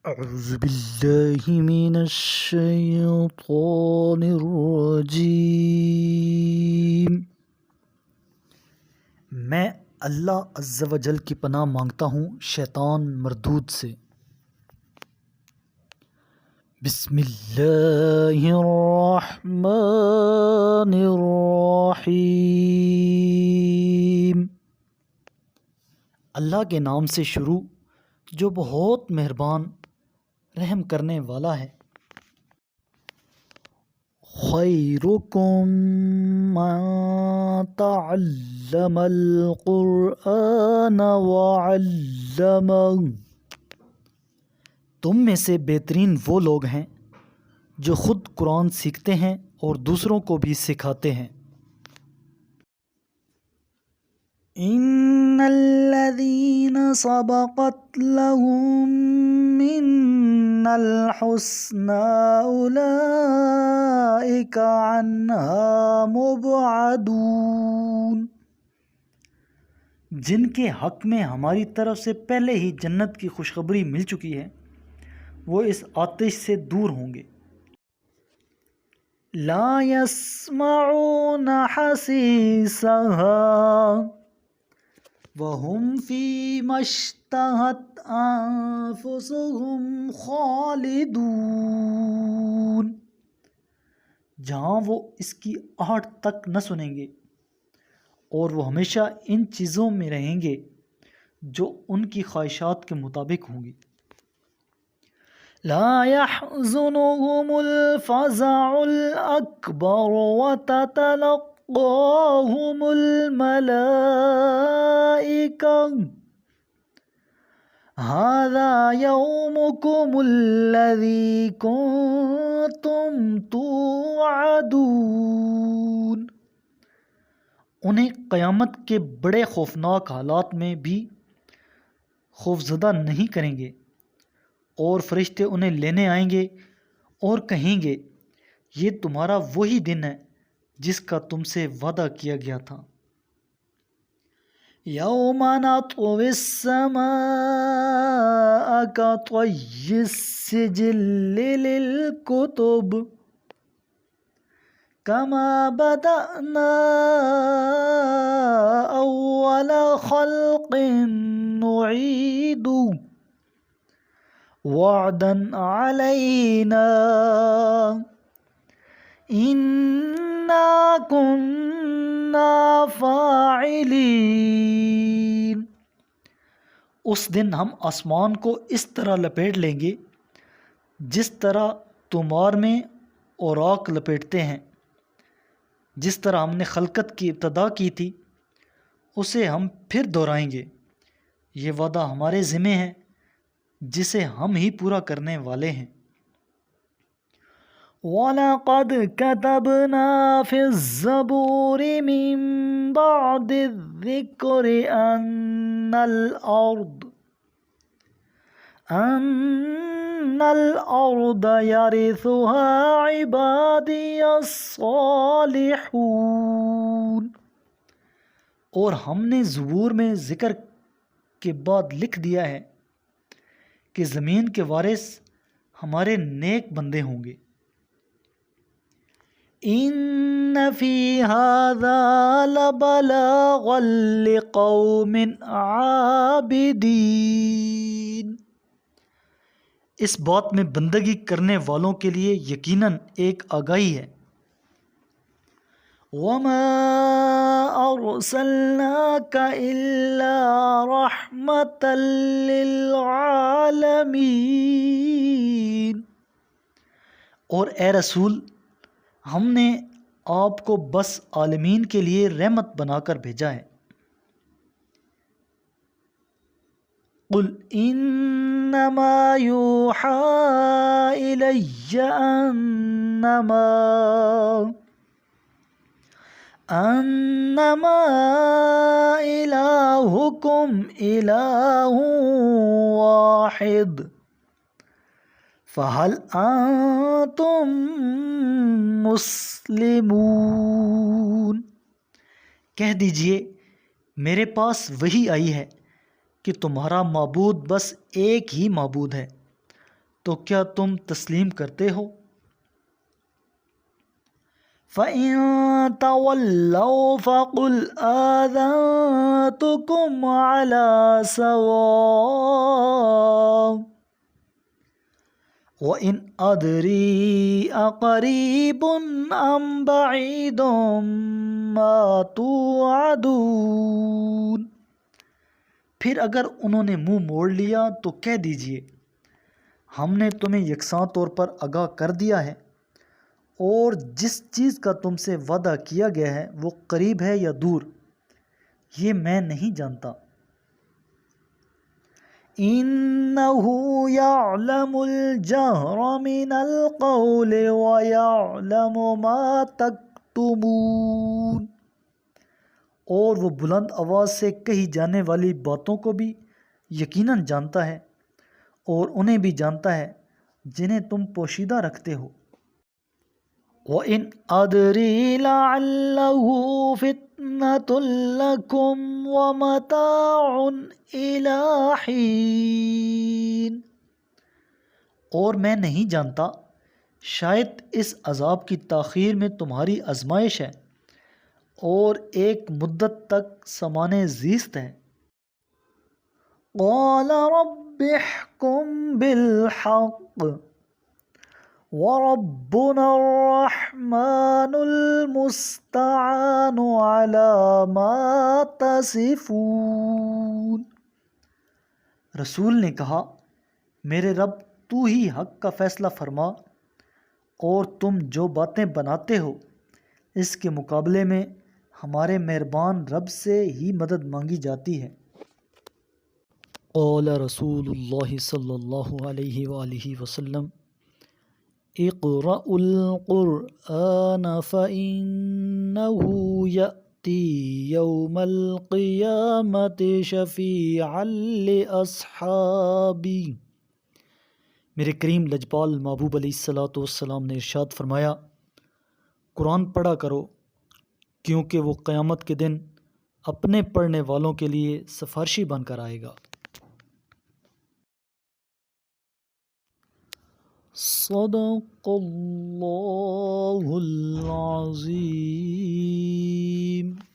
أعوذ بالله من الشيطان الرجیم۔ میں اللہ عز و جل کی پناہ مانگتا ہوں شیطان مردود سے۔ بسم اللہ الرحمن الرحیم۔ اللہ کے نام سے شروع جو بہت مہربان رحم کرنے والا ہے۔ خیرکم من تعلم القرآن وعلمہ، تم میں سے بہترین وہ لوگ ہیں جو خود قرآن سیکھتے ہیں اور دوسروں کو بھی سکھاتے ہیں۔ ان الذين سبقت لهم منا الحسنى اولئك عنها مبعدون، جن کے حق میں ہماری طرف سے پہلے ہی جنت کی خوشخبری مل چکی ہے وہ اس آتش سے دور ہوں گے۔ لا يسمعون حسيسها وَهُمْ فِيمَا اشْتَهَتْ أَنفُسُهُمْ خَالِدُونَ، جہاں وہ اس کی آہٹ تک نہ سنیں گے اور وہ ہمیشہ ان چیزوں میں رہیں گے جو ان کی خواہشات کے مطابق ہوں گی۔ لا يحزنهم الفزع الأكبر وتتلقاهم الملائكة هذا يومكم الذي كنتم توعدون، انہیں قیامت کے بڑے خوفناک حالات میں بھی خوفزدہ نہیں کریں گے، اور فرشتے انہیں لینے آئیں گے اور کہیں گے یہ تمہارا وہی دن ہے جس کا تم سے وعدہ کیا گیا تھا۔ یوم نطوی السماء کطی السجل للکتب کما بدأنا اول خلق نعیدہ وعدا علینا انا کنا فاعلین، اس دن ہم آسمان کو اس طرح لپیٹ لیں گے جس طرح تمار میں اوراق لپیٹتے ہیں، جس طرح ہم نے خلقت کی ابتدا کی تھی اسے ہم پھر دہرائیں گے، یہ وعدہ ہمارے ذمہ ہے جسے ہم ہی پورا کرنے والے ہیں۔ وَلَقَدْ كَتَبْنَا فِي الزَّبُورِ مِن بَعْدِ الذِّكْرِ أَنَّ الْأَرْضَ يَرِثُهَا عِبَادِيَ الصَّالِحُونَ، اور ہم نے زبور میں ذکر کے بعد لکھ دیا ہے کہ زمین کے وارث ہمارے نیک بندے ہوں گے۔ ان فی ھذا لبلاغا لقوم عابدین، اس بات میں بندگی کرنے والوں کے لیے یقیناً ایک آگاہی ہے۔ وما ارسلناک الا رحمۃ للعالمین، اور اے رسول ہم نے آپ کو بس عالمین کے لیے رحمت بنا کر بھیجا ہے۔ قل انما یوحی الی انما الہکم الہ واحد فَهَلْ أَنْتُمْ مُسْلِمُونَ، کہہ دیجئے میرے پاس وحی آئی ہے کہ تمہارا معبود بس ایک ہی معبود ہے، تو کیا تم تسلیم کرتے ہو؟ فَإِن تَوَلَّوْا فَقُلْ آذَنْتُكُمْ عَلَى سَوَاءٍ وَإِنْ أَدْرِي أَقَرِيبٌ أَمْ بَعِيدٌ مَا تُوعَدُونَ۔ پھر اگر انہوں نے منہ موڑ لیا تو کہہ دیجئے ہم نے تمہیں یکساں طور پر آگاہ کر دیا ہے، اور جس چیز کا تم سے وعدہ کیا گیا ہے وہ قریب ہے یا دور، یہ میں نہیں جانتا۔ إِنَّهُ يَعْلَمُ الْجَهْرَ مِنَ الْقَوْلِ وَيَعْلَمُ مَا تَكْتُمُونَ، اور وہ بلند آواز سے کہی جانے والی باتوں کو بھی یقیناً جانتا ہے، اور انہیں بھی جانتا ہے جنہیں تم پوشیدہ رکھتے ہو۔ وَإِنْ أَدْرِي لَعَلَّهُ فِتْنَةٌ لَكُمْ وَمَتَاعٌ إِلَى حِينٍ، اور میں نہیں جانتا، شاید اس عذاب کی تاخیر میں تمہاری آزمائش ہے اور ایک مدت تک سامان زیست ہے۔ قَالَ رَبِّ احْكُم بِالْحَقِّ وَرَبُّنَا الرَّحْمَنُ الْمُسْتَعَانُ عَلَى مَا تَصِفُونَ۔ رسول نے کہا میرے رب تو ہی حق کا فیصلہ فرما، اور تم جو باتیں بناتے ہو اس کے مقابلے میں ہمارے مہربان رب سے ہی مدد مانگی جاتی ہے۔ قال رسول اللہ صلی اللہ علیہ وآلہ وسلم اقرأوا القرآن فإنه يأتي يوم القيامة شفيعا لأصحابي۔ میرے کریم لجپال محبوب علیہ السلام نے ارشاد فرمایا قرآن پڑھا کرو، کیونکہ وہ قیامت کے دن اپنے پڑھنے والوں کے لیے سفارشی بن کر آئے گا۔ صدق اللہ العظیم۔